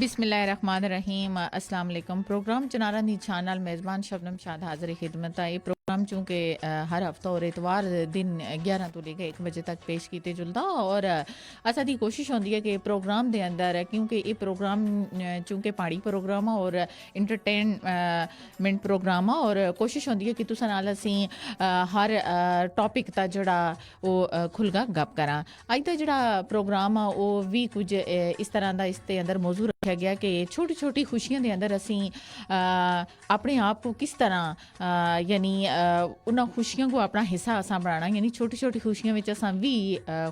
बिस्मिल्लाहिर्रहमानिर्रहीम अस्सलाम वालेकुम। प्रोग्राम चनारा दी छान नाल मेज़बान शबनम शाद हाज़िर खिदमत है। ये प्रोग्राम चूँकि हर हफ्ता और इतवार दिन 11 तो लेकर 1 बजे तक पेश किए जुलदा और असा दी कोशिश होंदी है कि प्रोग्राम दे अंदर क्योंकि ये प्रोग्राम चूँकि पहाड़ी प्रोग्राम है और इंटरटेनमेंट प्रोग्राम है और कोशिश होंदी है कि तुसा नाल असी हर टॉपिक दा जड़ा वो खुलगा गप करा। अज दा जड़ा प्रोग्राम है वो भी कुछ इस तरह का इसके अंदर मौजू रखा गया कि छोटी छोटी खुशियों के अंदर असी अपने आप को किस तरह यानी उन्होंने खुशियों को अपना हिस्सा असा बनाना यानी छोटी छोटी खुशियों में असा भी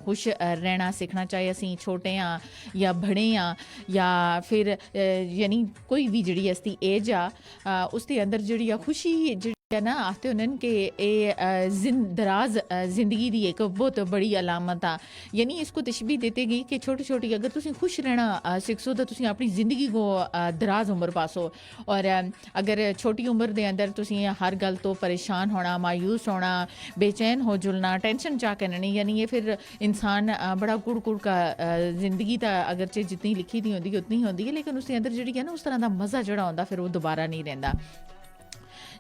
खुश रहना सीखना चाहिए। असी छोटे हाँ या बड़े हाँ या फिर यानी कोई भी जी असती एज आ उसके अंदर जी खुशी जी ना आखते होने कि दराज जिंदगी की एक बहुत बड़ी अलामत आ। यानी इसको तशबीह देते गई कि छोटी छोटी अगर तुम खुश रहना सीखो तो तुम अपनी ज़िंदगी को दराज उम्र पासो और अगर छोटी उम्र के अंदर तुम हर गल तो परेशान होना मायूस होना बेचैन हो जुलना टेंशन चाह करनी यानी ये फिर इंसान बड़ा कुड़ कुड़ का ज़िंदगी तो अगरचे जितनी लिखी दी होंगी उतनी होंगी है लेकिन उसके अंदर जी है ना उस तरह का मज़ा जोड़ा होंगे फिर वो दोबारा नहीं रहा।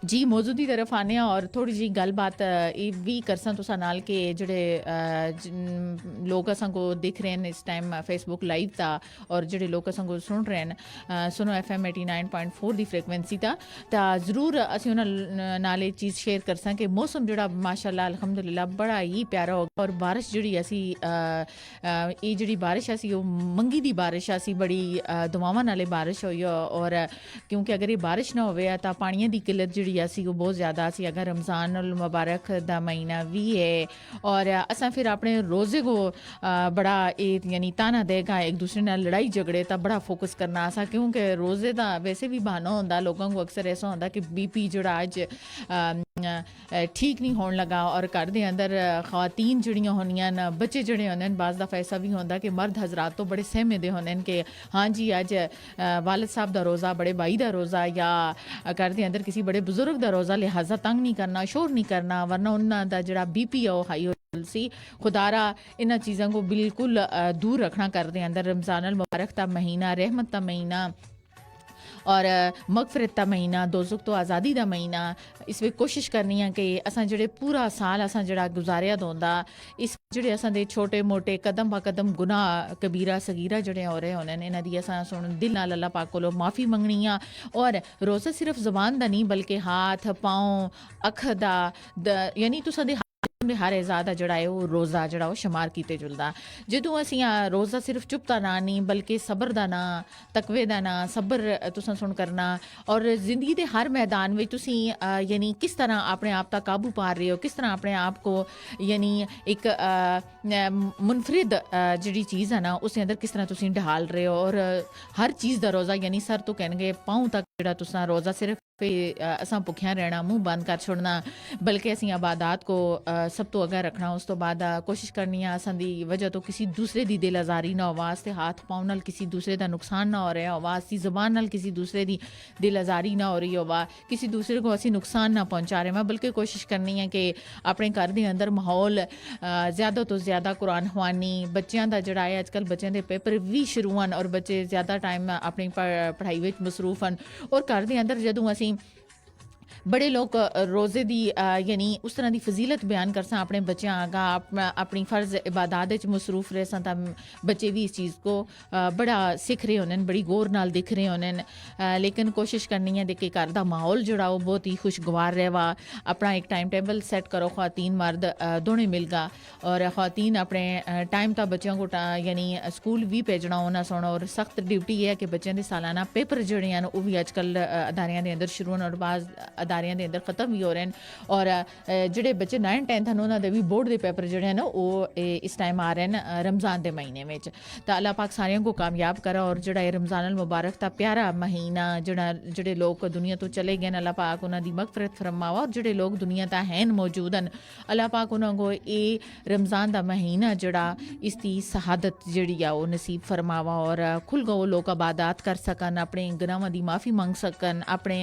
जी मौजू की तरफ आने और थोड़ी जी गलबात ये भी करसा तुसा नाल के जोड़े लोग असा को दिख रहे हैं इस टाइम फेसबुक लाइव था और जोड़े लोग असा को सुन रहे हैं सुनो FM 89.4 की फ्रिक्वेंसी था जरूर असी उन्होंने नाल एक चीज़ शेयर करसा कि मौसम जोड़ा माशाल्लाह अल्हम्दुलिल्लाह बड़ा ही प्यारा हो गया और बारिश जी असी ये जी बारिश असी मंगी दी बारिश असी बड़ी दुआवां नाले बारिश हुई और क्योंकि अगर ये बारिश ना होवे तो पानिया की किल्लत जी वो बहुत ज़्यादा सी। अगर रमज़ान उल मुबारक का महीना भी है और असा फिर अपने रोज़े को बड़ा यानी ताना देगा एक दूसरे नाल लड़ाई झगड़े तो बड़ा फोकस करना असा क्योंकि रोज़े का वैसे भी बहाना होंदा लोगों को अक्सर ऐसा होंदा कि BP जोड़ा अज ठीक नहीं होने लगा और घर के अंदर ख़वातीन जड़ियाँ होनियां न बच्चे जड़े होंगे बाज़ दफ़ा ऐसा भी होंदा कि मर्द हजरात तो बड़े सहमे दे होंगे कि हाँ जी अज वालिद साहब का रोज़ा बड़े भाई का रोज़ा या घर के अंदर किसी बड़े बुजुर्ग का रोज़ा लिहाजा तंग नहीं करना शोर नहीं करना वरना उन्होंने जड़ा BP है वो हाई हो सी। खुदारा इन चीज़ों को बिल्कुल दूर रखना कर दे अंदर रमज़ान अल मुबारक का महीना रहमत का महीना और मगफरत का महीना दोज़ख तो आज़ादी का महीना इस वे कोशिश करनी है कि असा जड़े पूरा साल असा जड़ा गुजारिया होंदा इस जड़े असा दे छोटे मोटे कदम ब कदम गुनाह कबीरा सगीरा जड़े हो रहे होने इन्हां दी असा सुन दिल नाल अल्लाह पाक कोलों माफ़ी मंगनी आ और रोज़ा सिर्फ ज़बान दा नहीं बल्कि हाथ पाँव अख दा यानी तुसां दे हर एज़ा का जड़ा है वो रोज़ा जड़ा वो शुमार किते जुलदा। जदों असी रोज़ा सिर्फ चुप का ना नहीं बल्कि सबर का ना तकवे का ना सबर तुसां सुन करना और ज़िंदगी के हर मैदान में तुसी यानी किस तरह अपने आप तक काबू पा रहे हो किस तरह अपने आप को यानी एक मुनफरिद जी चीज़ है ना उसके अंदर किस तरह तुसी ढाल रहे हो और हर चीज़ का रोज़ा यानी सर तो कहणगे पाँव तक जड़ा तुसा रोज़ा सिर्फ असा भुखिया रहना मुँह बंद कर छोड़ना बल्कि असी इबादत को सब तो अगर रखना उस तो बाद कोशिश करनी है असा दी वजह तो किसी दूसरे की दिल आज़ारी ना हो वास्ते हाथ पाँव नाल किसी दूसरे का नुकसान ना हो रहा हो वास्ती ज़बान नाल किसी दूसरे की दिल आज़ारी ना हो रही हो वा किसी दूसरे को असी नुकसान ना पहुँचा रहे मैं बल्कि कोशिश करनी है कि अपने घर के अंदर माहौल ज़्यादा तो ज़्यादा कुरान ख्वानी बच्चों का जड़ा है अजकल बच्चों के पेपर भी शुरू हैं और बच्चे ज़्यादा टाइम अपनी पढ़ाई में मसरूफ हैं और घर के अंदर जदों असी बड़े लोग रोज़े दी यानी उस तरह की फजीलत बयान कर अपने बच्चों आगा अपनी फ़र्ज इबादत मसरूफ रहे सन बच्चे भी इस चीज़ को बड़ा सीख रहे होने बड़ी गौर नाल दिख रहे होने लेकिन कोशिश करनी है कि घर का माहौल जोड़ा वो बहुत ही खुशगवार रहा अपना एक टाइम टेबल सेट करो ख़वातीन मर्द दोनों मिलगा और ख़वातीन अपने टाइम तक बच्चों को यानी स्कूल भी भेजना होना सोना और सख्त ड्यूटी है कि बच्चों के सालाना पेपर जोड़े हैं वो भी अजकल अदारियां के अंदर शुरू होने और बाज़ अदारियां के अंदर खत्म भी हो रहे हैं और जोड़े बच्चे 9th 10th हैं उन्होंने भी बोर्ड के पेपर जोड़े हैं वो इस टाइम आ रहे हैं रमज़ान के महीने में तो अल्लाह पाक सारियों को कामयाब करा और जोड़ा रमज़ान अल मुबारक का प्यारा महीना जोड़े लोग दुनिया तो चले गए अल्लाह पाक उन्होंने मगफरत फरमावा और जोड़े लोग दुनिया ता हैं मौजूद हैं अल्लाह पाक उन्होंने ये रमज़ान का महीना जोड़ा इसकी शहादत जी वो नसीब फरमावा और खुल गो लोग इबादत कर सकन अपने गुनाहों की माफ़ी मंग सकन अपने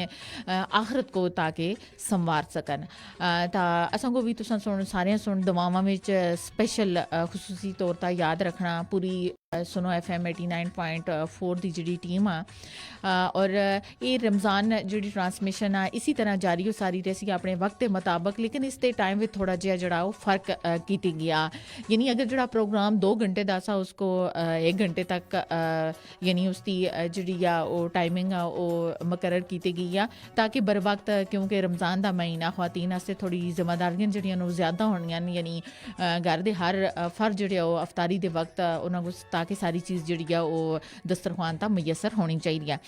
आखरत को ताकि संवार सकन असा को भी तुम सुन सारे सुन दुआवां में स्पेशल खसूसी तौर पर याद रखना पूरी सुनो FM 89.4 ਦੀ ਜਿਹੜੀ ਟੀਮ ਆ ਔਰ ਇਹ ਰਮਜ਼ਾਨ ਜਿਹੜੀ ਟਰਾਂਸਮਿਸ਼ਨ ਆ ਇसी तरह ਜਾਰੀ ਹੋ ਸਾਰੀ ਰਹੀ ਸੀ ਆਪਣੇ ਵਕਤ ਦੇ ਮੁਤਾਬਕ ਲੇਕਿਨ ਇਸ ਦੇ ਟਾਈਮ ਵਿੱਚ ਥੋੜਾ ਜਿਹਾ ਜਿਹੜਾ ਉਹ ਫਰਕ ਕੀਤੀ ਗਿਆ ਯਾਨੀ ਅਗਰ ਜਿਹੜਾ ਪ੍ਰੋਗਰਾਮ 2 ਘੰਟੇ ਦਾ ਸਾ ਉਸਕੋ 1 ਘੰਟੇ ਤੱਕ ਯਾਨੀ ਉਸ ਦੀ ਜਿਹੜੀ ਆ ਉਹ ਟਾਈਮਿੰਗ ਆ ਉਹ ਮੁਕਰਰ ਕੀਤੀ ਗਈ ਆ ਤਾਂ ਕਿ ਬਰ ਵਕਤ ਕਿਉਂਕਿ ਰਮਜ਼ਾਨ ਦਾ ਮਹੀਨਾ ਖਵਾਤੀਨ ਵਾਸਤੇ ਥੋੜੀ ਜ਼ਿੰਮੇਵਾਰੀਆਂ ਜਿਹੜੀਆਂ ਨੂੰ ਜ਼ਿਆਦਾ ਹੋਣੀਆਂ ਨੇ ਯਾਨੀ ਘਰ ਦੇ ਹਰ ਫਰਜ਼ ਜਿਹੜੇ ਉਹ ਅਫਤਾਰੀ ਦੇ ਵਕਤ ਉਹਨਾਂ ਨੂੰ ताकि सारी चीज़ जी वो दस्तरखान तक मुयसर होनी चाहिए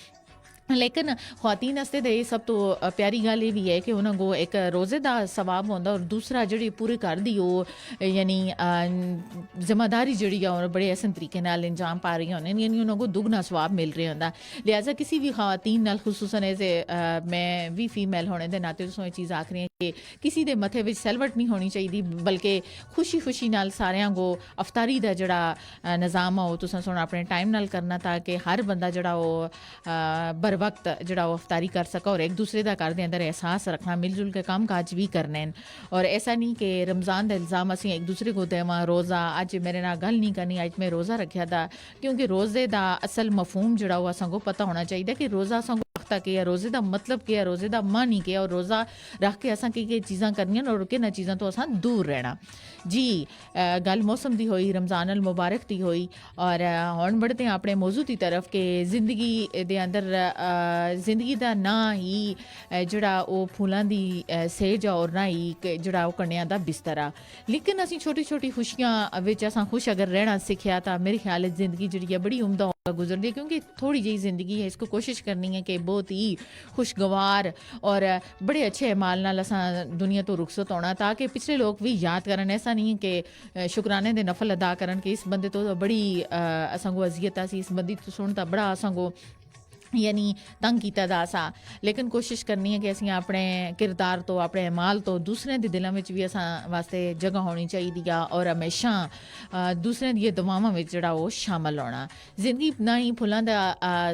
लेकिन ख्वातीन वास्ते तो ये सब तो प्यारी गल ये भी है कि उन्होंने एक रोज़े का सवाब होंदा और दूसरा जी पूरे घर की यानी जिम्मेदारी जी बड़े आसान तरीके अंजाम पा रही होने यानी उन्होंने दुगना सवाब मिल रहा होंदा लिहाजा किसी भी ख्वातीन नाल खुसूसन ऐसे मैं भी फीमेल होने के नाते तुसों ये चीज़ आख रही कि किसी के मथे में सैलवट नहीं होनी चाहिए बल्कि खुशी खुशी नाल सारियां को अफतारी का जड़ा निज़ाम है तुसां सुन अपने टाइम नाल करना ताकि हर बंदा जड़ा बर वक्त जड़ा वो अफतारी कर सका और एक दूसरे का घर के अंदर एहसास रखना मिलजुल के काम काज भी करने और ऐसा नहीं कि रमज़ान का इल्ज़ाम असी एक दूसरे को देवा रोज़ा अज मेरे नाल गल नहीं करनी अज मैं रोज़ा रखा था क्योंकि रोज़े का असल मफहूम जड़ा वो असां पता होना चाहिए कि रोज़ा असां वक्त के रोज़े का मतलब क्या रोज़े का मन ही क्या और रोज़ा रख के असां की चीज़ां करनियां और किन चीज़ों तो असां दूर रहना जी गल मौसम की हुई रमज़ान अल मुबारक की हुई और हुण बढ़ते हैं अपने मौजू की तरफ कि जिंदगी दे अंदर जिंदगी का ना ही जड़ा वो फूलों की सेज और ना ही जड़ा वो कन्या का बिस्तर आ लेकिन असी छोटी छोटी खुशियां विच असां खुश अगर रहना सीखिया तो मेरे ख्याल जिंदगी जी बड़ी उम्दा गुजरती है क्योंकि थोड़ी जी ज़िंदगी है इसको कोशिश करनी है कि बहुत ही खुशगवार और बड़े अच्छे माल नाल असां दुनिया तो रुखसत होना ताकि पिछले लोग भी याद करन ऐसा नहीं है कि शुक्राने दे नफल अदा करन कि इस बंदे तो बड़ी असां को अजियत सी इस बंदी तो सुन बड़ा असां को यानी तंग किया दा सा लेकिन कोशिश करनी है कि असीं अपने किरदार तो अपने अमाल तो दूसरे के दिलों में भी असां वास्ते जगह होनी चाहिए और हमेशा दूसरे दी दुआवां में जड़ा वो शामिल होना जिंदगी ना ही फुलां दा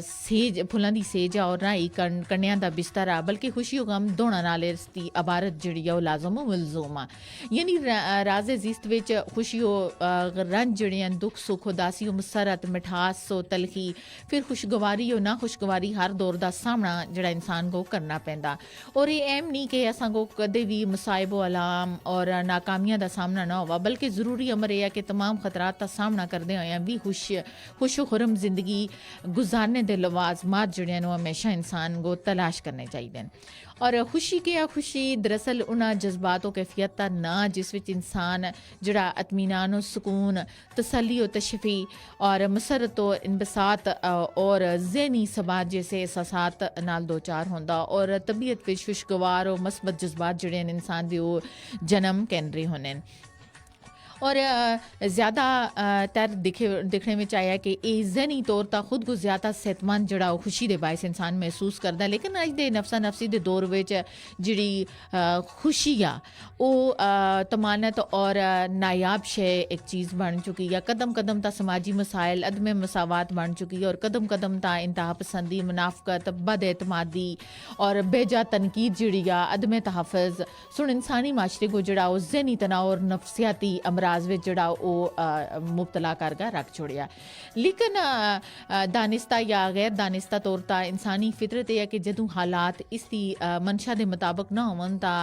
सेज फुलां दी सेज और ना ही कन्या दा बिस्तर आ बल्कि खुशी गम दोना नाल इसकी इबारत जी वो लाजम मलजूम आ यानी राज़े ज़िस्त विच खुशी रंज जड़ियां दुख सुख उदासी मुसरत मिठास तलखी फिर खुशगवारी ना खुशगवारी हर दौर का सामना जड़ा इंसान को करना पैंदा और ये अहम नहीं कि असां को कदे भी मुसाइबो अलाम और नाकामियां का सामना ना होवा बल्कि ज़रूरी अमर यह है कि तमाम खतरात का सामना करते हुए भी खुश खुरम जिंदगी गुजारने के लवाजमात जड़ियां हमेशा इंसान को तलाश करने चाहिए और खुशी क्या खुशी दरअसल उन्होंने जज्बात कैफियत का ना जिस विच इंसान जड़ा इत्मीनान सुकून तसल्ली और तशफी और मसरत और इनबसात और ज़हनी सबात जैसे एहसासात नाल दो चार होंदा और तबीयत विच खुशगवार और मस्बत जज्बात जड़े इंसान दे जन्म कैन रहे होने और ज़्यादा तर दिखने में आया कि ये ज़हनी तौर पर खुद को ज़्यादा सेहतमंद जड़ा खुशी के बायस इंसान महसूस करता है लेकिन अज के नफसा नफसी के दौर में जी खुशी आ वो तमानत और नायाब शे एक चीज़ बन चुकी है कदम कदम तक समाजी मसाइल अदम मसावत बन चुकी है और कदम कदम तक इंतहा पसंदी मुनाफकत बद एतमादी और बेजा तनकीद जी अदम तहफ़ सुन इंसानी माशरे को जड़ा ज़हनी तनाव और नफसियाती अमराज में जड़ा वो मुबतला करगा रख छोड़िया लेकिन दानिस्ता या गैर दानिस्ता तौर पर इंसानी फितरत है कि जदों हालात इसकी मंशा के मुताबिक ना होवन ता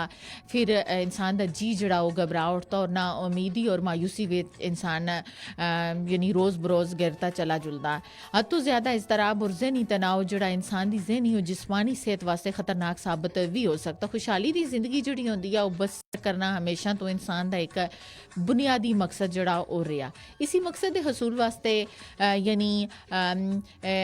फिर इंसान का जी जड़ा वो घबरा उठता और ना उम्मीदी और मायूसी में इंसान यानी रोज़ बरोज़ गिरता चला जुलता हद तो ज़्यादा इज़तराब और ज़हनी तनाव जड़ा इंसान की ज़हनी और जिस्मानी सेहत वास्ते खतरनाक साबित भी हो सकता खुशहाली की जिंदगी जी होंगी है वो बस करना हमेशा तो इंसान का एक बुनियादी मकसद जड़ा हो रहा इसी मकसद के हसूल वास्ते यानी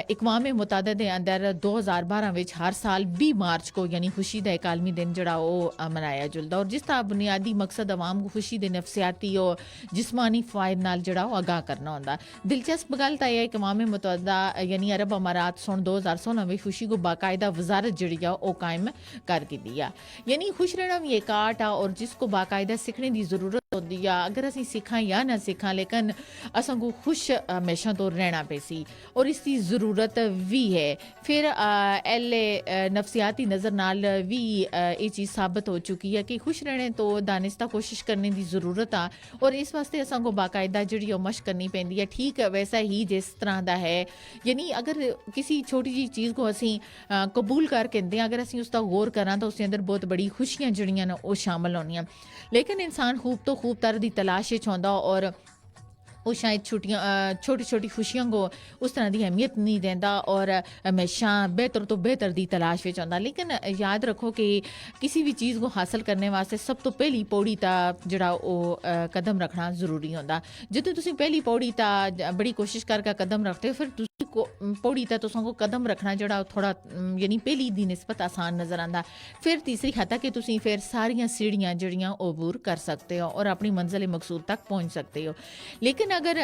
इकवाम मुतहदा के अंदर 2012 में हर साल 20 मार्च को यानी खुशी का एक आलमी दिन जड़ा वो मनाया जुलता और जिस तरह बुनियादी मकसद अवाम को खुशी के नफसियाती और जिस्मानी फ़ायद नाल जड़ा वो आगाह करना होंदा दिलचस्प गल तो यह इकवाम मुतहदा यानी अरब अमारात सन 2016 में खुशी को बाकायदा वजारत जड़ी वो कायम कर दी है यानी खुश रहना भी एक आर्ट आ और जिसको बाकायदा सीखने की ज़रूरत होंदी या अगर असीं सिक्खां या ना सिक्खां लेकिन असां को खुश हमेशा तो रहना पेसी और इसकी ज़रूरत भी है। फिर एले नफसियाती नज़र नाल भी ये चीज़ साबित हो चुकी है कि खुश रहने तो दानिस्ता कोशिश करने की ज़रूरत आ और इस वास्ते असां को बाकायदा जिहड़ी ओह मशक करनी पैंदी है। ठीक वैसा ही जिस तरह का है, यानी अगर किसी छोटी जी चीज़ को असीं कबूल कर कहते हैं, अगर असीं उसका गौर करा तो उसके अंदर बहुत बड़ी खुशियां जिहड़ियां न ओह शामिल होनियां। लेकिन इंसान खूब तो खूब तर की तलाश होंदा और वो शायद छोटी छोटी खुशियों को उस तरह की अहमियत नहीं देता और हमेशा बेहतर तो बेहतर की तलाश में होंदा। लेकिन याद रखो कि किसी भी चीज़ को हासिल करने वास्ते सब तो पहली पौड़ी ता जड़ा कदम रखना ज़रूरी होंदा। जो तुम पहली पौड़ी ता बड़ी कोशिश करके कदम रखते हो, फिर पौड़ी ता तुसां कदम रखना जड़ा थोड़ा यानी पहली दी निस्बत आसान नज़र आता। फिर तीसरी हद तक कि तुम फिर सारियां सीढ़ियां जड़ियां अबूर कर सकते हो और अपनी मंजिल मकसूद तक पहुँच सकते हो। लेकिन अगर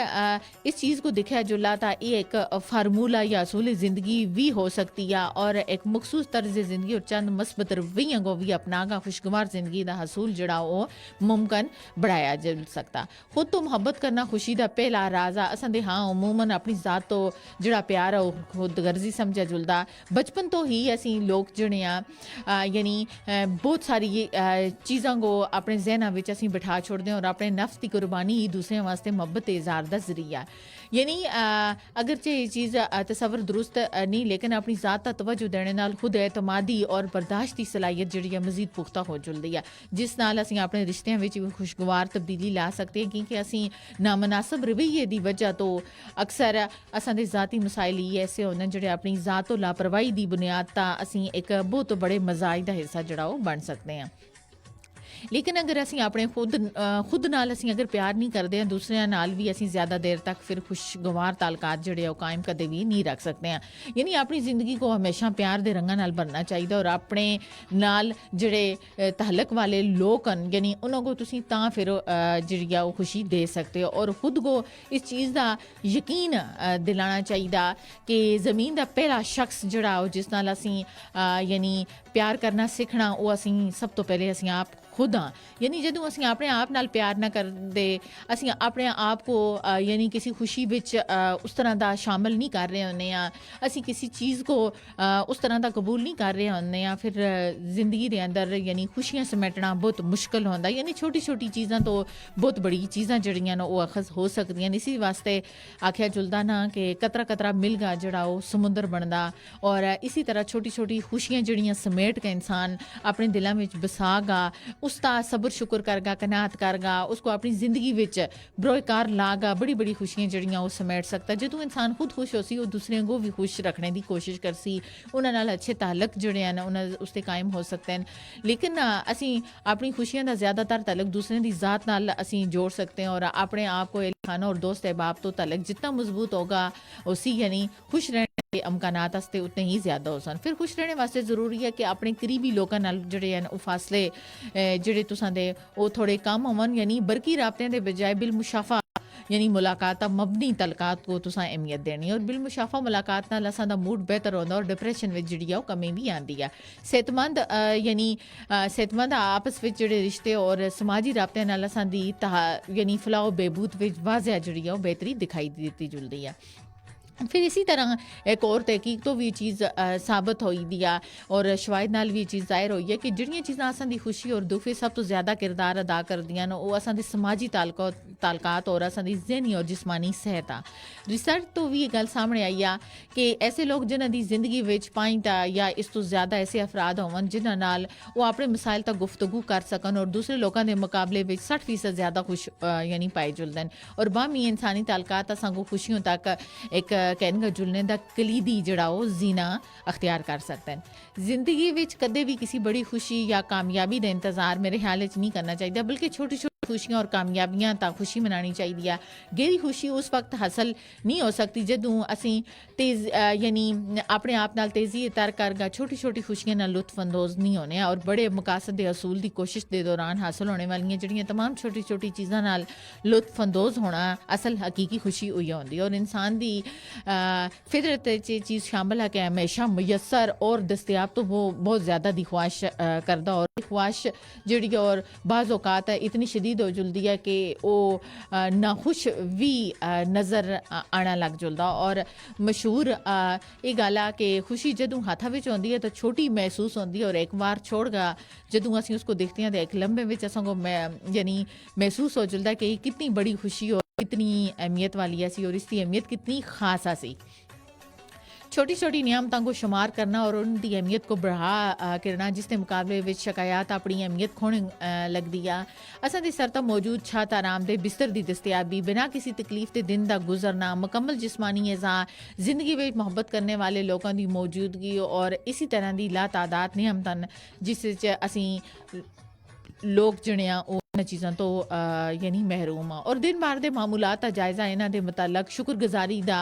इस चीज़ को देखा जुला तो ये एक फार्मूला या असूल ज़िंदगी भी हो सकती है और एक मखसूस तर्ज ज़िंदगी और चंद मस्बत रवैयों को भी अपना खुशगवार ज़िंदगी का हसूल जड़ा वो मुमकिन बढ़ाया जा सकता। खुद तो मुहब्बत करना खुशी का पहला राज आ। असां दे हाँ अमूमन अपनी ज़ात तो जड़ा प्यार है खुद गर्जी समझा जुलदा। बचपन तो ही असी लोग जड़े यानी बहुत सारी चीज़ों को अपने जहना में असी बिठा छोड़ते हैं और अपने नफ्स की कुर्बानी ही दूसरे वास्ते मुहब्बत इज़हार का जरिया। यानी अगरचे ये चीज़ तसवर दुरुस्त नहीं, लेकिन अपनी ज़ात का तवज्जो देने नाल खुद एतमादी और बर्दाश्त की सलाहियत जी मजीद पुख्ता हो जुलती है, जिस नाल असी अपने रिश्तियों में भी खुशगवार तब्दीली ला सकते हैं। क्योंकि असी नामनासब रवैये की वजह तो अक्सर असां ज़ाती मसाइल ही ऐसे होने जोड़े अपनी ज़ात तो लापरवाही की बुनियाद ता असी एक बहुत बड़े मजाज का हिस्सा जड़ा बन सकते हैं। लेकिन अगर असी अपने खुद नाल असी अगर प्यार नहीं करते हैं, दूसरे नाल भी असी ज़्यादा देर तक फिर खुशगवार ताल्लुकात जड़े कायम कदे भी नहीं रख सकते हैं। यानी अपनी ज़िंदगी को हमेशा प्यार के रंगां नाल भरना चाहिए और अपने नाल जड़े तहलक वाले लोग हैं यानी उन्होंने तुसी तां फिर जी खुशी दे सकते हो और खुद को इस चीज़ का यकीन दिलाना चाहिए कि ज़मीन का पहला शख्स जड़ा जिस नाल असी यानी प्यार करना सीखना वो असी सब तो पहले असी आप खुद हाँ। यानी जो असी अपने आप नाल प्यार ना करते, असी अपने आप को यानी किसी खुशी विच उस तरह का शामिल नहीं कर रहे होंगे या असी किसी चीज़ को उस तरह का कबूल नहीं कर रहे होंगे या फिर ज़िंदगी के अंदर यानी खुशियाँ समेटना बहुत मुश्किल होता। यानी छोटी छोटी चीज़ां तो बहुत बड़ी चीज़ां जड़ियां वो अखज़ हो सकती। इसी वास्ते आख्या जुलदा ना कि कतरा कतरा मिलगा जड़ा वो समुंदर बनता और इसी तरह छोटी छोटी खुशियाँ जड़ियां समेट के इंसान अपने दिलों में बसागा, उसका सब्र शुक्र करगा, कनात करगा, उसको अपनी ज़िंदगी विच बरोकार लागा, बड़ी बड़ी खुशियां जड़ियां वो समेट सकता। जो इंसान खुद खुश हो सी वो दूसरों को भी खुश रखने की कोशिश कर सी, उन्होंने नाल अच्छे ताल्लुक जड़े हैं उन्हें उससे कायम हो सकते हैं। लेकिन असी अपनी खुशियां का ज़्यादातर ताल्लुक दूसरे की ज़ात नाल असी जोड़ सकते हैं और अपने आप को खाना और दोस्त अहबाब तो ताल्लुक जितना मजबूत होगा उसी यानी खुश रहने के अमकानात वास्ते उतने ही ज़्यादा हो सन। फिर खुश रहने वास्ते ज़रूरी है कि अपने करीबी लोगों नाल जड़े हैं वो फासले जड़े तुसां दे वो थोड़े कम होवन, यानी बरकी राबते के बजाय बिलमुशाफा यानी मुलाकात मबनी तलकात को तुसां अहमियत देनी और बिलमुशाफा मुलाकात नाल असां दा मूड बेहतर होंदा और डिप्रेशन में जिहड़ी आ कमी भी आती है। सेहतमंद यानी सेहतमंद आपस में जिहड़े रिश्ते और समाजी राबते नाल असां दी यानी फलाह बेबूद विच वाज़ह जिहड़ी आ बेहतरी दिखाई देती जुलदी है। फिर इसी तरह एक और तहकीक तो भी चीज़ साबित होई दिया और शवायद नाल भी चीज़ जाहिर हुई है कि जिहड़ियां चीज़ां असां दी खुशी और दुख सब तो ज़्यादा किरदार अदा करदियां न वो असां दे समाजी ताल्लुकात और असां दी ज़हनी और जिस्मानी सेहत आ। रिसर्च तो भी ये गल सामने आई आ कि ऐसे लोग जिन्हां दी जिंदगी विच पाइंट या इस तो ज़्यादा ऐसे अफराद होवन जिन्हां नाल वो अपने मसाइल तक गुफ्तगू कर सकन और दूसरे लोगों के मुकाबले विच 60% ज़्यादा खुश यानी पाए जुलदे हैं और बामी इंसानी ताल्लुकात असां को खुशियों तक एक कहने जुलने का कलीदी जड़ा वो जीना अख्तियार कर सकते हैं। जिंदगी विच कदे भी किसी बड़ी खुशी या कामयाबी का इंतजार मेरे ख्याल नहीं करना चाहिए, बल्कि छोटी छोटी खुशियां और कामयाबियां तक खुशी मनानी चाहिए। गहरी खुशी उस वक्त हासिल नहीं हो सकती जदों असी तेज यानी अपने आप नाल तेजी तर करगा छोटी छोटी खुशियां नाल लुत्फ अंदोज नहीं होने और बड़े मकासद के असूल की कोशिश के दौरान हासिल होने वाली जड़ियाँ तमाम छोटी छोटी चीज़ों नाल लुत्फ अंदोज होना असल हकीकी खुशी हुई होंदी और इंसान की फितरत चीज़ शामिल है कि हमेशा मुयसर और दस्तियाब तो वो बहुत ज़्यादा दी ख्वाहिश करदा और ख्वाहिश जड़ी और बाज़ औकात है इतनी शदीद उम्मीद हो जुलदी है कि वो नाखुश भी नज़र आना लग जुलदा। और मशहूर ये गल आ कि खुशी जदों हत्थां विच आउंदी है तो छोटी महसूस होंदी है, और एक बार छोड़गा जदों असीं उसको देखते हैं तो एक लम्हे विच असां को यानी महसूस हो जुलदा कि कितनी बड़ी खुशी और कितनी अहमियत वाली ऐसी, और इसकी अहमियत कितनी खास आसी। छोटी छोटी नियामतों को शुमार करना और उनकी अहमियत को बढ़ा करना, जिसके मुकाबले में शिकायत अपनी अहमियत खोने लगती है। असां दे सर तो मौजूद छत, आरामदेह बिस्तर की दस्तियाबी, बिना किसी तकलीफ के दिन का गुजरना, मुकम्मल जिस्मानी अज़ा, जिंदगी में मोहब्बत करने वाले लोगों की मौजूदगी, और इसी तरह की ला तादाद नियामतन जिस असी लोग जिहड़े आ ओह इन्हां चीज़ां तो यानी महरूम आ। और दिन भर के मामूलात का जायज़ा इन्हां दे मुतल्लक शुक्रगुजारी का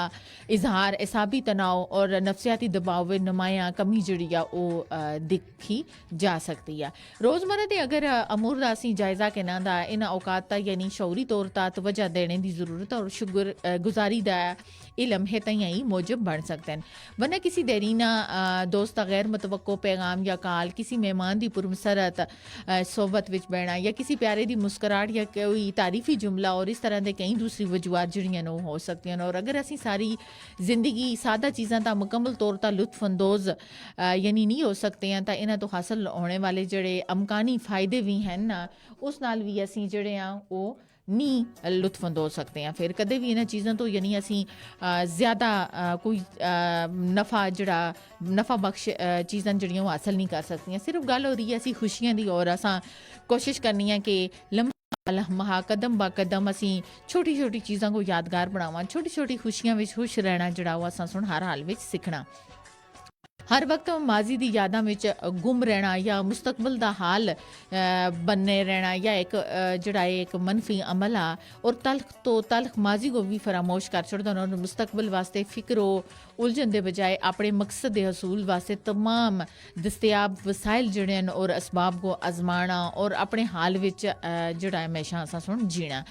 इजहार, एसाबी तनाव और नफसियाती दबाव में नुमायां कमी जिहड़ी आ ओह दिखी जा सकती है। रोज़मर्रा के अगर अमूर का असीं जायज़ा कहना दा इन्हां औकात दा यानी शऊरी तौर पर तवज्जो देने की ज़रूरत, और शुक्रगुजारी का ये लम्हे ताईं ही मौजब बन सकते हैं। वरना किसी देरीना दोस्त का गैर मुतवक्को पैगाम या कॉल, किसी मेहमान की पुरमसरत सोबत विच बहना, या किसी प्यारे की मुस्कुराहट या कोई तारीफी जुमला, और इस तरह के कई दूसरी वजूहत जिहड़ियां न हो सकती हैं। और अगर असीं सारी जिंदगी सादा चीज़ों का मुकम्मल तौर पर लुत्फअंदोज़ यानी नहीं हो सकते हैं, तो इन्हां तो हासिल होने वाले जिहड़े अमकानी फ़ायदे भी हैं ना, उस नाल भी असीं जिहड़े आ वो नहीं लुत्फअंदोज़ हो सकते हैं। फिर कदे भी इन्हां चीज़ों तो यानी असीं ज़्यादा कोई नफ़ा जिहड़ा नफ़ा बख्श चीज़ां जिहड़ियां वो हासिल नहीं कर सकती। सिर्फ गल हो रही है असीं खुशियां दी, और असां कोशिश करनी है कि लम्हा कदम ब कदम असीं छोटी छोटी चीज़ों को यादगार बनावां, छोटी छोटी खुशियां विच खुश रहना जिहड़ा वो असां सुन हर हाल विच सीखना। हर वक्त माजी की यादा में गुम रहना या मुस्तकबिल का हाल बनने रहना, या एक जड़ा एक मनफी अमल आ, और तल्ख तो तल्ख माजी को भी फरामोश कर छड़दा, और मुस्तकबिल वास्ते फिक्र उलझन के बजाय अपने मकसद के हसूल वास्ते तमाम दस्तियाब वसाइल जड़े और असबाब को आजमाना, और अपने हाल विच जड़ा हमेशा असां सुन जीना,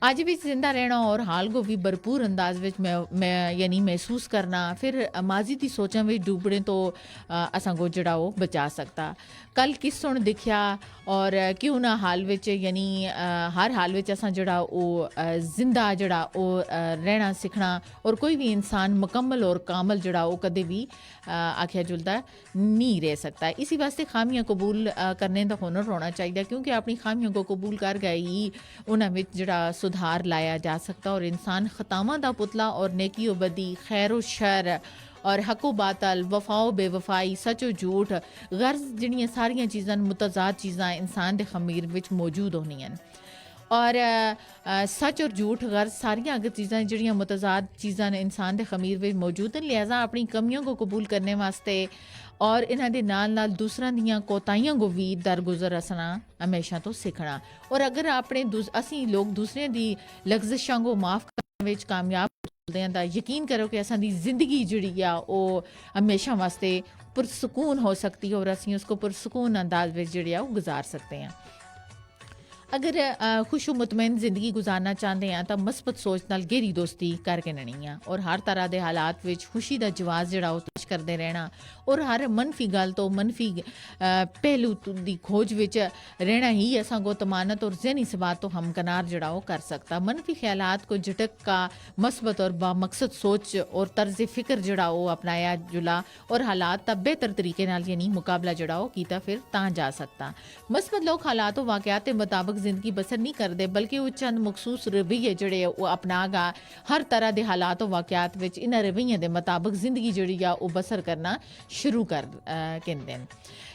आज भी जिंदा रहना, और हाल को भी भरपूर अंदाज में यानी महसूस करना। फिर माजी की सोचां में डूबने तो असां को जड़ा वो बचा सकता। कल किस सुन दिखया और क्यों ना हाल विच यानी हर हाल विच असां जड़ा वो जिंदा जड़ा वो रहना सीखना, और कोई भी इंसान मुकम्मल और कामल जड़ा वो कदे भी आख्या जुलदा नहीं रह सकता। इसी वास्ते खामियां कबूल करने का हुनर होना चाहिए, क्योंकि अपनी खामियों को कबूल कर गए ही उन्हां विच जड़ा सुधार लाया जा सकता, और इंसान खतामा दा पुतला और नेकी व बदी, खैर व शर और हको बातल, वफाओ बेवफाई, सच और झूठ, गर्ज जिहड़ियां सारियां चीज़ां मुतजाद चीज़ां इंसान के खमीर विच मौजूद होनियां, और सच और झूठ गर्ज सारियां अगर चीज़ां जिहड़ियां मुतजाद चीज़ां इंसान के खमीर में मौजूद हैं। लिहाजा अपनी कमियों को कबूल करने वास्ते और इन्हां दे नाल नाल दूसरां दियां कोताहियां को भी दरगुजर असना हमेशा तो सीखना, और अगर अपने असीं लोग दूसरे दी लग्जिशां को माफ़ करने विच कामयाब होंदे हैं, तां यकीन करो कि असां दी जिंदगी जिहड़ी आ वो हमेशा वास्ते पुरसकून हो सकती है, और असीं उसको पुरसकून अंदाज विच जिहड़ी आ वो गुजार सकते हैं। अगर खुश मुतमैन जिंदगी गुजारना चाहते हैं तो मस्बत सोच नाल गहरी दोस्ती करके रहनी है, और हर तरह के हालात विच खुशी का जवाब जिहड़ा तलाश करते रहना, और हर मनफी गल तो मनफी पहलू की खोज विच रहना ही असां को तमानत और जहनी सबात तो हमकनार जिहड़ा वो कर सकता। मनफी ख्यालात को झटक का मस्बत और बामकसद सोच और तर्ज फिक्र जिहड़ा वो अपनाया जुला, और हालात का बेहतर तरीके नाल यानी मुकाबला जिहड़ा वो कीता फिर तां जा सकता। मस्बत लोग हालात और वाक़यात के मुताबिक जिंदगी बसर नहीं करते, बल्कि वो चंद मखसूस रवैये जिहड़े वो अपना गा हर तरह के हालात और वाक़यात विच इन्हां रवैयें के मुताबिक जिंदगी जिहड़ी आ वो बसर करना शुरू कर कहंदे न।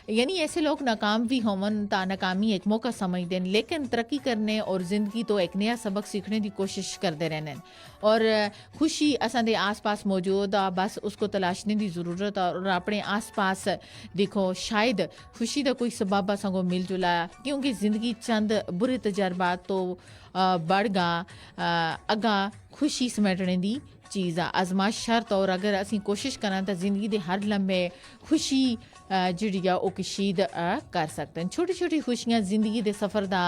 यानी ऐसे लोग नाकाम भी होवन ता नाकामी एक मौका समझते हैं, लेकिन तरक्की करने और ज़िंदगी तो एक नया सबक सीखने की कोशिश करते रहने, और खुशी असां दे आस पास मौजूद आ, बस उसको तलाशने की ज़रूरत है। और अपने आस पास देखो, शायद खुशी का कोई सबब असां को मिल जुला, क्योंकि ज़िंदगी चंद बुरे तजर्बात तो बढ़ गा अगा खुशी समेटने की चीज़ आ, आजमाश शर्त, और अगर असीं कोशिश करा तो जिंदगी के हर लम्हे खुशी जिहड़ी आ वो कशीद कर सकते हैं। छोटी छोटी खुशियां जिंदगी के सफ़र का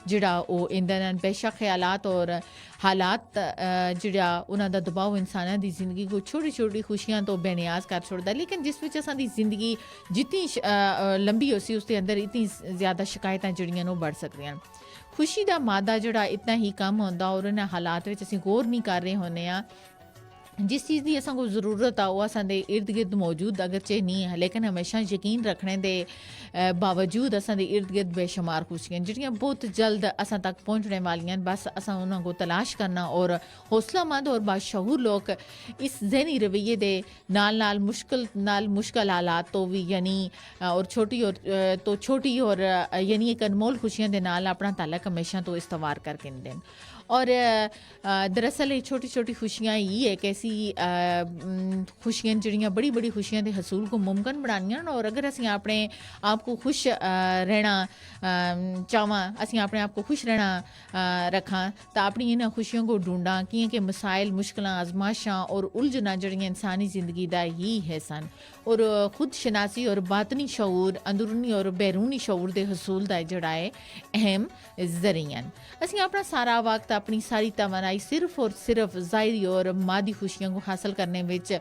जिहड़ा वो इंदन बेशक ख्यालात और हालात जिहड़ा उन्हां दा दबाव इंसानां दी जिंदगी को छोटी छोटी खुशियां तो बेनियाज कर छोड़दा, लेकिन जिस विच असां दी जिंदगी जितनी लंबी होसी उसके अंदर इतनी ज़्यादा शिकायतां जिहड़ियां न बढ़ सकदियां। खुशी का मादा जोड़ा इतना ही कम होंदा और इन्हां हालात विच असीं गौर नहीं कर रहे होने आ जिस चीज़ की असां को ज़रूरत आ वो असांदे इर्द गिर्द मौजूद अगरचे नहीं है लेकिन हमेशा यकीन रखने दे बावजूद असांदे इर्द गिर्द बेशुमार खुशियां जिहड़ियां बहुत जल्द असां तक पहुंचने वालियां बस असां उन्हां को तलाश करना और हौसलामंद और बाशऊर लोग इस जहनी रवैये दे नाल मुश्किल हालात तो भी यानी और छोटी और यानी एक अनमोल खुशियां दे नाल अपना ताल्लुक हमेशा तो इस्तवार करके देन और दरअसल ये छोटी छोटी खुशियाँ ही एक ऐसी खुशियाँ जड़ियाँ बड़ी बड़ी खुशियाँ के हसूल को मुमकिन बनानियां और अगर असी अपने आप को खुश रहना चाहवा असी अपने आप को खुश रहना रखा तो अपनी इन खुशियों को ढूंढा कि मसाइल मुश्किल आजमाइशां और उलझना जड़ियाँ इंसानी ज़िंदगी का ही है सन और खुद शनासी और बातनी शऊर अंदरूनी और बैरूनी शऊर के हसूल का जड़ा है अहम जरिया असी अपना सारा वक्त अपनी सारी तवानाई सिर्फ और सिर्फ ज़ाहिरी और मादी खुशियों को हासिल करने विच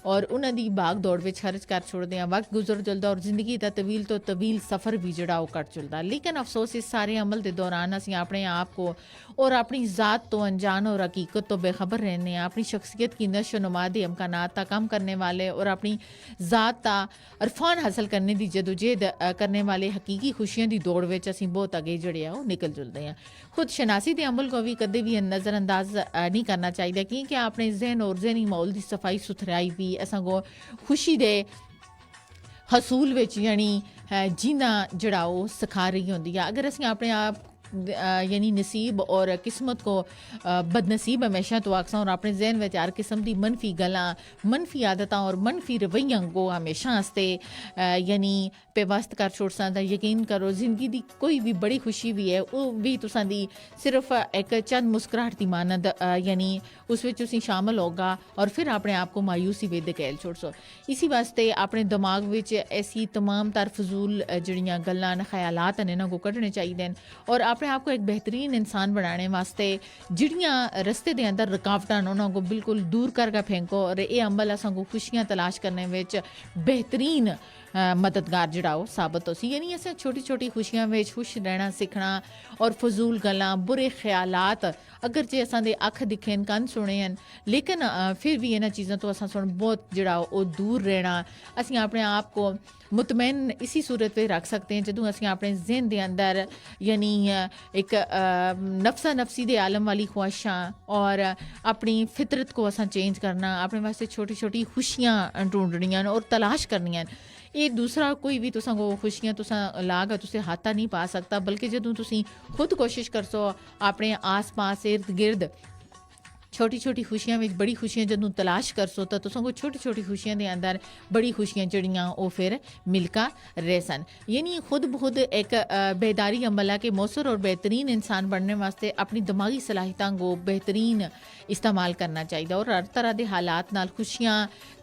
और उन्होंने भाग दौड़ में खर्च कर छोड़ते हैं वक्त गुजर चलता और जिंदगी का तवील तो तवील सफ़र भी जड़ा वो कट चलता लेकिन अफसोस इस सारे अमल के दौरान असी अपने आप को और अपनी ज़ात तो अनजान और हकीकत तो बेखबर रहने हैं अपनी शख्सियत की नशो नुमा के इम्कानात का कम करने वाले और अपनी ज़ात का अरफान हासिल करने की जदोजहद करने वाले हकीकी खुशियों की दौड़ में असी बहुत अगे जड़े वो निकल जुलते हैं खुद शनासी के अमल को भी कदे भी नज़रअंदाज नहीं करना चाहिए क्योंकि अपने जहन और जहनी माहौल की सफाई सुथराई भी असां को खुशी दे हसूल विच यानी जीना जड़ा वो सिखा रही होंदी है अगर असीं अपने आप यानी नसीब और किस्मत को बदनसीब हमेशा तो आखसा और अपने जहन में हर किस्म की मनफी गल्लां मनफी आदतां और मनफी रवैयां को हमेशा आस्ते यानी पेवस्त कर छोड़सा दा यकीन करो जिंदगी की कोई भी बड़ी खुशी भी है वो भी तुसां दी सिर्फ एक चंद मुस्कुराहट की मानद यानी उस विच तुसीं शामिल होगा और फिर अपने आप को मायूसी वे धकेल छोड़सो इसी वास्ते अपने दिमाग विच ऐसी तमाम तर फजूल जड़ियां गल्लां ख्यालात ने इन्हां को कड्ढने चाहिए और अपने आप को एक बेहतरीन इंसान बनाने वास्ते जिड़ियां रस्ते के अंदर रुकावटां उन्होंने को बिल्कुल दूर करके फेंको और ये अमल असां को खुशियां तलाश करने में बेहतरीन मददगार जड़ा वो साबित हो सी यानी असें छोटी छोटी खुशियां में खुश रहना सीखना और फजूल गल्लां बुरे ख्यालात अगर जे असां दे अख दिखेन कन सुने हैं लेकिन फिर भी इन्हां चीज़ों तो असां सुन बहुत जड़ा वो दूर रहना असीं अपने आप को मुतमैन इसी सूरत पे रख सकते हैं जदों असीं अपने जहन के अंदर यानी एक नफसा नफसी दे आलम वाली ख्वाहिशां और अपनी फितरत को असां चेंज करना अपने वास्ते छोटी छोटी खुशियां ढूंढनियां और तलाश करनियां ये दूसरा कोई भी तुसां को खुशियां तुसां लाग तुसें हाथा नहीं पा सकता बल्कि जदों तुसीं खुद कोशिश करसो अपने आस पास इर्द गिर्द छोटी छोटी खुशियां में बड़ी खुशियां जदों तलाश करसो तो तुसां को छोटी छोटी खुशियां के अंदर बड़ी खुशियां जड़ियां वो फिर मिलका रह सन यानी खुद ब खुद एक बेदारी अमल है कि मौसर और बेहतरीन इंसान बनने वास्ते अपनी दिमागी सलाहियतां को बेहतरीन इस्तेमाल करना चाहिए और हर तरह के हालात नाल खुशियां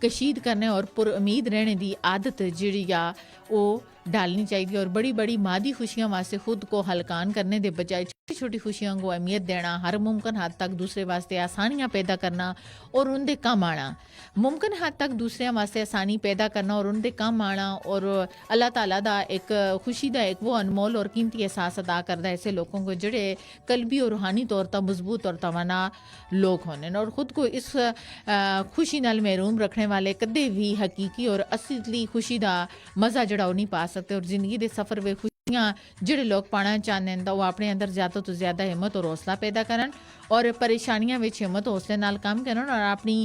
कशीद करने और पुरुमीद रहने की आदत जी वो डालनी चाहिए और बड़ी बड़ी मादी खुशियां वास्ते खुद को हलकान करने के बजाय छोटी छोटी खुशियों को अहमियत देना हर मुमकिन हद तक दूसरे वास्ते आसानियां पैदा करना और उनके कम आना मुमकिन हद तक दूसरे वास्ते आसानी पैदा करना और उनके कम आना और अल्लाह ताला दा एक खुशी का एक वो अनमोल और कीमती एहसास अदा करता ऐसे लोगों को जड़े कल्बी और रूहानी तौर पर मजबूत और तवाना लोग होने और ख़ुद को इस खुशी नाल महरूम रखने वाले कदे भी हकीकी और असली खुशी का मज़ा जड़ा नहीं पा सकते और ज़िंदगी के सफ़र में जिहड़े लोग पाना चाहते हैं तो वो अपने अंदर ज़्यादा तो ज़्यादा हिम्मत और हौसला पैदा करन और परेशानियां विच हिम्मत हौसले नाल काम करन और अपनी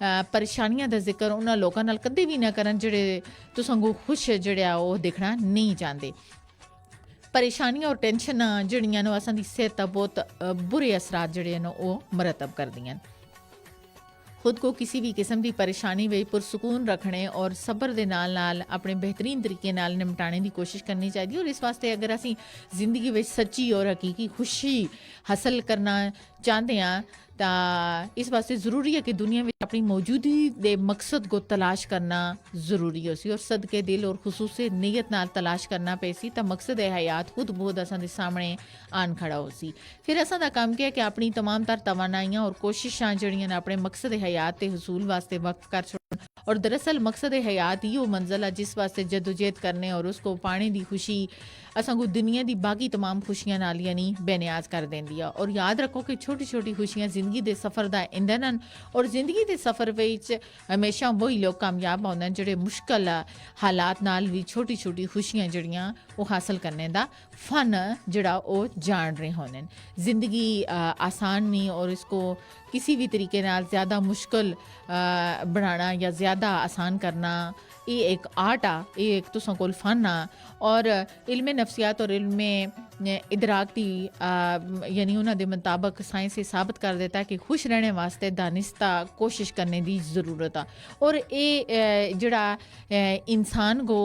परेशानियां का जिक्र उन्होंने लोगों नाल कदे भी ना करन जिहड़े तुसां को खुश जिहड़े वो दिखना नहीं चाहते परेशानियां और टेंशन जिहड़ियां ने असां दी सेहत बहुत बुरे असरात जिहड़े ने वो मरतब करदियां खुद को किसी भी किस्म की परेशानी में पुरसकून रखने और सब्र के नाल अपने बेहतरीन तरीके नाल निपटाने की कोशिश करनी चाहिए और इस वास्ते अगर असी जिंदगी में सच्ची और हकीकी खुशी हासिल करना चाहते हैं तो इस वास्ते ज़रूरी है कि दुनिया में अपनी मौजूदगी के मकसद को तलाश करना ज़रूरी हो सी और सदके दिल और खसूसी नीयत नाल तलाश करना पैसी तो मकसद हयात खुद बहुत असां दे सामने आन खड़ा हो सी फिर असां दा काम क्या है कि अपनी तमाम तर तवानाइयां और कोशिशां जड़ियां अपने मकसद हयात के हसूल वास्ते वक्त कर और दरअसल मकसद हयात ही वो मंजिल है जिस वास्ते जदोजहद करने और उसको पाने की खुशी असां को दुनिया की बाकी तमाम खुशियां नाल यानी बेनियाज कर देंदी है। और याद रखो कि छोटी छोटी खुशियां जिंदगी के सफ़र का ईंधन हैं और जिंदगी के सफ़र विच हमेशा वही लोग कामयाब होंदे जेडे मुश्किल हालात नाल भी छोटी छोटी खुशियां जड़ियां वो हासिल करने का फन जड़ा वो जान रहे होंदे। जिंदगी आसान नहीं और इसको किसी भी तरीके नाल ज़्यादा मुश्किल बनाना या ज़्यादा आसान करना ये एक आर्ट आ, ये एक तुसां कोल फन आ। और इल्म नफ्सियात और इल्म इदराक की यानी उन्होंने दे मुताबिक साइंस ये साबित कर देता है कि खुश रहने वास्ते दानिस्ता कोशिश करने की ज़रूरत आ। और ये जड़ा इंसान को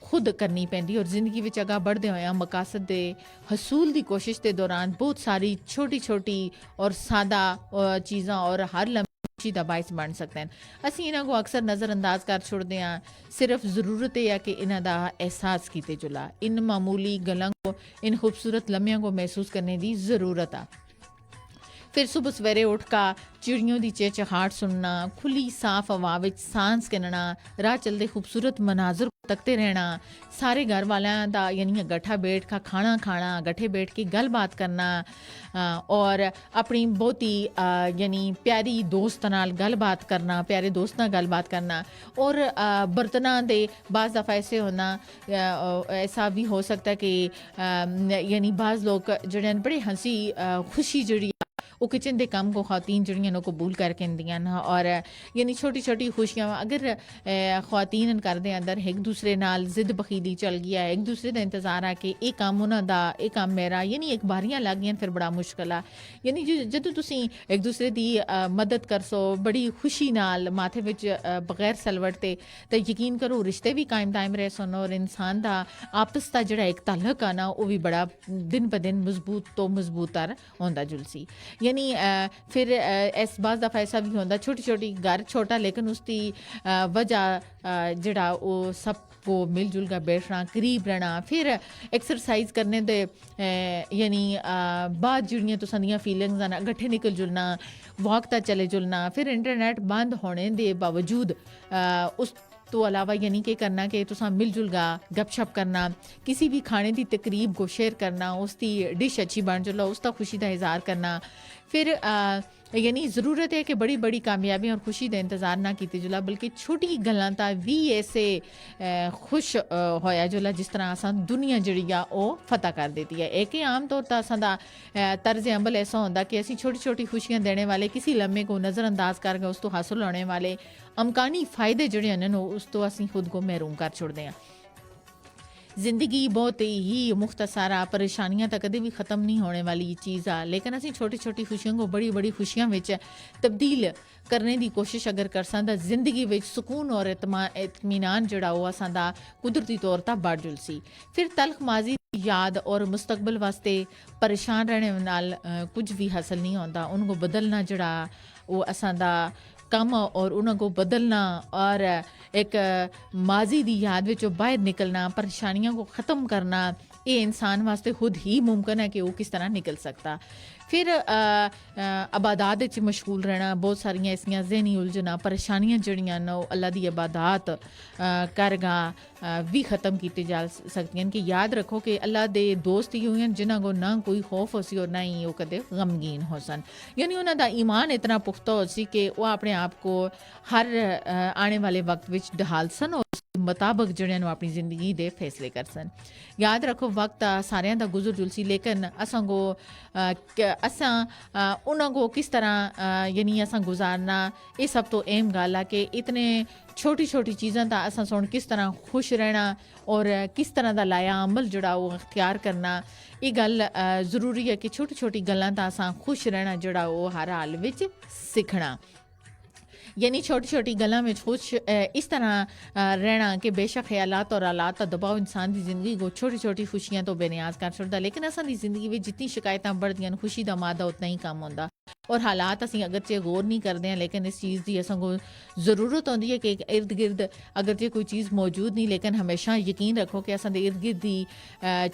खुद करनी पैंदी और ज़िंदगी में अगा बढ़ते हुए मकासद के हसूल की कोशिश के दौरान बहुत सारी छोटी छोटी और सादा चीज़ां और हर खुशी का बायस बन सकते हैं। असी इन्हों को अक्सर नज़रअंदाज कर छोड़ते हैं। सिर्फ ज़रूरत है कि इन्हों का एहसास किते जुला इन मामूली गलों को इन खूबसूरत लम्हियों को महसूस करने की ज़रूरत आ। फिर सुबह सवेरे उठ कर चिड़ियों की चहचहाट सुनना, खुली साफ हवा में सांस गिनना, राह चलते खूबसूरत मनाजर को तकते रहना, सारे घर वालों का यानी गठा बैठ कर खाना खाना, गठे बैठ के गलबात करना और अपनी बहुत ही यानी प्यारी दोस्त नाल गलबात करना, प्यारे दोस्त नाल गलबात करना। और बर्तना दे बाज़ दफ़ा ऐसे होना ऐसा भी हो सकता है कि यानी बाज़ लोग जड़े बड़े हंसी खुशी जड़ी वो किचन के काम को खातीन जड़ियाँ कबूल करके दियाँ और यानी छोटी छोटी खुशियाँ अगर खातीन करते अंदर एक दूसरे नाल जिद बखीली चल गया, एक दूसरे का इंतजार आ कि ये काम उन्होंने ये काम मेरा यानी एक बारियाँ लग गई फिर बड़ा मुश्किल आ। यानी जो तुसी एक दूसरे की मदद कर सो बड़ी खुशी नाल माथे विच बगैर सलवटते तो यकीन करो रिश्ते भी कायम दायम रह सन और इंसान का आपस का जड़ा एक ताल्लुक आ ना वो भी बड़ा दिन ब दिन मजबूत तो मजबूतर होंदा जुलसी। यानी फिर इस बाज़ दफ़ा ऐसा भी होता छोटी छोटी घर छोटा लेकिन उसकी वजह जड़ा वो सब को मिलजुल कर बैठना करीब रहना। फिर एक्सरसाइज करने दे यानी बाद जुड़ियाँ तो संदियाँ फीलिंग्स आना गठे निकल जुलना, वॉक तक चले जुलना। फिर इंटरनेट बंद होने दे बावजूद उस तो अलावा यानी कि करना कि तुसा मिलजुल गा गपशप करना, किसी भी खाने की तकरीब को शेयर करना, उसकी डिश अच्छी बन जुला उसका खुशी का इजहार करना। फिर यानी ज़रूरत है कि बड़ी बड़ी कामयाबी और खुशी का इंतज़ार ना की जुला बल्कि छोटी गल्लां ता भी ऐसे खुश होया जुला जिस तरह असा दुनिया जड़ी आ वो फतह कर देती है। एक आम तौर पर असा तर्ज अमल ऐसा होता कि असी छोटी छोटी खुशियाँ देने वाले किसी लम्हे को नज़रअंदाज करके उस तो हासिल होने वाले अमकानी फ़ायदे जड़े हैं उस तो असी खुद को महरूम कर छोड़ते हैं। ज़िंदगी बहुत ही मुख्तसारा परेशानियां तो कभी भी ख़त्म नहीं होने वाली चीज़ आ लेकिन असी छोटी छोटी खुशियों को बड़ी बड़ी खुशियों में तब्दील करने की कोशिश अगर कर सा ज़िंदगी में सुकून और इत्मीनान जड़ा वो असा कुदरती तौर पर बढ़ जुलसी। फिर तलख माजी याद और मुस्तकबिल वास्ते परेशान रहने नाल कुछ भी हासिल नहीं होता। उनको बदलना जड़ा वो असा कम और उनको बदलना और एक माजी की याद विचों बाहर निकलना, परेशानियों को ख़त्म करना ये इंसान वास्ते खुद ही मुमकिन है कि वो किस तरह निकल सकता। फिर इबादत मशगूल रहना, बहुत सारिया ऐसिया जहनी उलझना परेशानियां जड़ियां न अल्लाह की इबादत करगा भी ख़त्म की जा सकती कि याद रखो कि अल्लाह के दोस्त ही हुए जिन्हों को ना कोई खौफ हो सी और ना ही वो कदे गमगीन हो सन। यानी उन्होंने ईमान इतना पुख्ता हो सी कि वह अपने आप को हर आने वाले वक्त में ढाल सन और मुताबिक जड़ियां अपनी जिंदगी दे फैसले कर सन। याद रखो वक्त सारियां दा गुजर जुलसी लेकिन असां को उन्हों को किस तरह यानी असां गुजारना ये सब तो अहम गल है कि इतने छोटी छोटी चीज़ां दा असां सुन किस तरह खुश रहना और किस तरह का लाया अमल जड़ा वो अख्तियार करना ये गल ज़रूरी है कि छोटी छोटी गल्लां दा असां खुश रहना जड़ा वो हर हाल विच सीखना। यानी छोटी छोटी गल्लां में खुश इस तरह रहना कि बेशक ख्यालात और हालात का दबाव इंसान की ज़िंदगी को छोटी छोटी खुशियां तो बेनियाज कर छोड़ता लेकिन असां दी ज़िंदगी में जितनी शिकायतें बढ़दियां खुशी का मादा उतना ही कम होंदा। और हालात असीं अगरचे गौर नहीं करते हैं लेकिन इस चीज़ की असां को ज़रूरत होती है कि इर्द गिर्द अगरचे कोई चीज़ मौजूद नहीं लेकिन हमेशा यकीन रखो कि असां दे इर्द गिर्द दी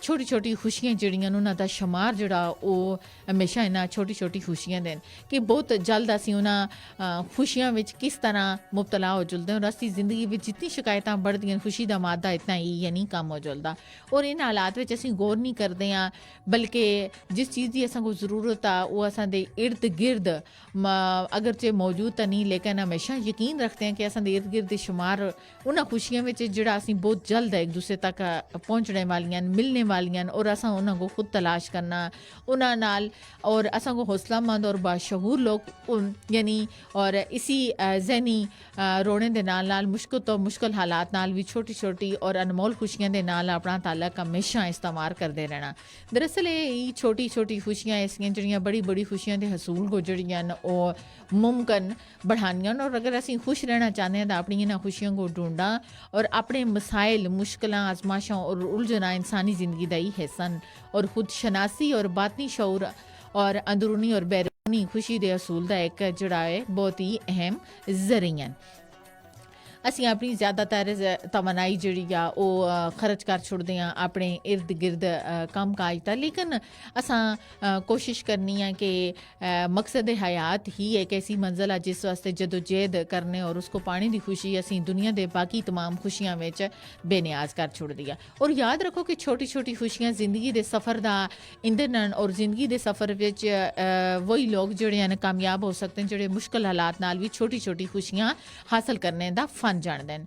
छोटी छोटी खुशियां जिहड़ियां न उन्हां दा शुमार जिहड़ा ओह् हमेशा इन्हां छोटी छोटी खुशियां दे कि बहुत जल्द असीं उन्हां खुशियां विच किस तरह मुबतला हो जुलदे और असी जिंदगी में जितनी शिकायतां बढ़दियां खुशी का मादा इतना ही या नहीं कम हो जुलदा और इन हालात में असीं गौर नहीं करते हैं बल्कि जिस चीज़ की असां को ज़रूरत आ वो असां दे इर्द गिर्द अगरचे मौजूद तो नहीं लेकिन हमेशा यकीन रखते हैं कि असां दे इर्द गिर्द शुमार उन्हां खुशियां में जिहड़ा असीं बहुत जल्द एक दूसरे तक पहुँचने वालियां मिलने वालियां और असां उन्हां को खुद तलाश करना उन्हां नाल और असां को हौसलामंद और बाशहूर लोग यानी और इसी जहनी रोने दे नाल मुश्किल तो मुश्किल हालात नाल भी छोटी छोटी और अनमोल खुशियां दे नाल अपना ताल्लुक हमेशा इस्तेमाल करते रहना दरअसल ये छोटी छोटी खुशियां ऐसियां जिहड़ियां बड़ी बड़ी खुशियां दे हसूल को जिहड़ियां ओह मुमकिन बढ़ानियां और अगर असीं खुश रहना चाहते हैं तो अपनी इन्हां खुशियों को ढूंढना और अपने मसाइल मुश्किल आजमाइशों और उलझना इंसानी ज़िंदगी का ही हिस्सा और खुद शनासी और बातनी शऊर और अंदरूनी और बैरूनी खुशी के असूल का एक जोड़ा है बहुत ही अहम जरिया ਅਸੀਂ ਆਪਣੀ ਜ਼ਿਆਦਾਤਰ ਤਮਨਾਈ ਜਿਹੜੀ ਆ ਉਹ ਖਰਚ ਕਰ ਛੁੱਟਦੇ ਹਾਂ ਆਪਣੇ ਇਰਦ ਗਿਰਦ ਕੰਮ ਕਾਜ ਦਾ ਲੇਕਿਨ ਅਸਾਂ ਕੋਸ਼ਿਸ਼ ਕਰਨੀ ਹੈ ਕਿ ਮਕਸਦ ਹयात ही एक ऐसी मंजिल है जिस वास्ते जदोजहद करने और उसको पाने की खुशी असी दुनिया के बाकी तमाम खुशियां में बेनियाज कर छुड़दी है और याद रखो कि छोटी छोटी खुशियां जिंदगी के सफ़र का ईंधन और जिंदगी के सफ़र में वही लोग जोड़े हैं कामयाब हो सकते हैं जोड़े मुश्किल हालात नाल भी छोटी छोटी खुशियां हासिल करने का फन जाणदे हैं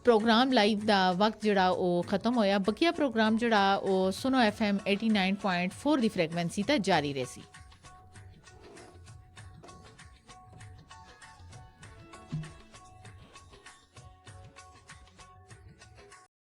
प्रोग्राम लाइव का वक्त जोड़ा वो खत्म होया बकिया प्रोग्राम जोड़ा वो सुनो FM 89.4 की फ्रिक्वेंसी तक जारी रही